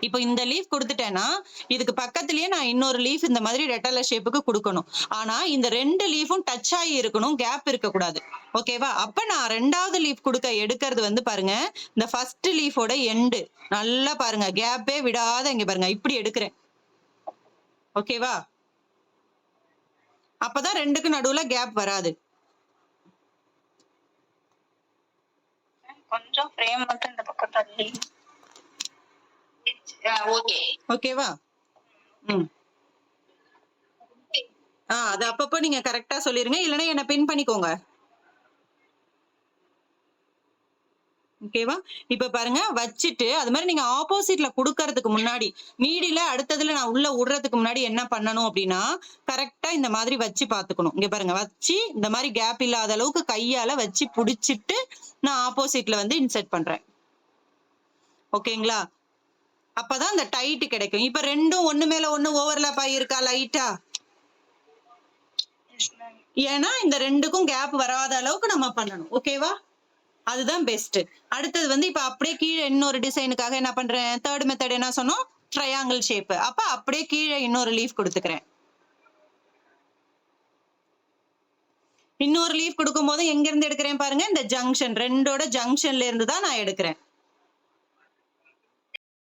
இப்போ இந்த லீஃப் கொடுத்துட்டேன்னா இதுக்கு பக்கத்துலயே நான் இன்னொரு லீஃப் இந்த மாதிரி ரெட்டலை ஷேப்புக்கு கொடுக்கணும். ஆனா இந்த 2 லீஃபும் டச் ஆகி இருக்கணும், கேப் இருக்கக்கூடாது. ஓகேவா? அப்ப நான் 2வது லீஃப் எடுக்கிறது வந்து பாருங்க, இந்த ஃபர்ஸ்ட் லீஃபோட எண்டு நல்லா பாருங்க, கேப்பே விடாத இங்க பாருங்க இப்படி எடுக்கிறேன். ஓகேவா? அப்பதான் 2க்கு நடுவுல கேப் வராது. கொஞ்சம் ஃப்ரேம் மட்டும் இந்த பக்கம் தள்ளி. ஓகே. ஓகேவா? அது அப்பப்போ நீங்க கரெக்டா சொல்லிருங்க, இல்லைன்னா என்ன பின் பண்ணிக்கோங்க. ஓகேவா? இப்ப பாருங்க வச்சுட்டு அது மாதிரி நீங்க ஆப்போசிட்ல குடுக்கறதுக்கு முன்னாடி நீடில அடுத்ததுல நான் உள்ள விடுறதுக்கு முன்னாடி என்ன பண்ணணும் அப்படின்னா கரெக்டா இந்த மாதிரி வச்சு பாத்துக்கணும். இங்க பாருங்க வச்சு இந்த மாதிரி கேப் இல்லாத அளவுக்கு கையால வச்சு புடிச்சிட்டு நான் ஆப்போசிட்ல வந்து இன்சர்ட் பண்றேன். ஓகேங்களா? அப்பதான் இந்த டைட் கிடைக்கும். இப்ப ரெண்டும் ஒண்ணு மேல ஒண்ணு ஓவர்லாப் ஆகியிருக்கா லைட்டா? ஏன்னா இந்த 2க்கும் கேப் வராத அளவுக்கு நம்ம பண்ணணும். ஓகேவா? அதுதான் பெஸ்ட். அடுத்தது வந்து இப்ப அப்படியே கீழே இன்னொரு டிசைனுக்காக என்ன பண்றேன், தேர்ட் மெத்தட் என்ன சொன்னோம், ட்ரையாங்கிள் ஷேப். அப்ப அப்படியே கீழே இன்னொரு லீஃப் கொடுத்துக்கிறேன். இன்னொரு லீஃப் கொடுக்கும் போது எங்க இருந்து எடுக்கிறேன் பாருங்க, இந்த ஜங்ஷன் 2ஓட ஜங்ஷன்ல இருந்து தான் நான் எடுக்கிறேன்.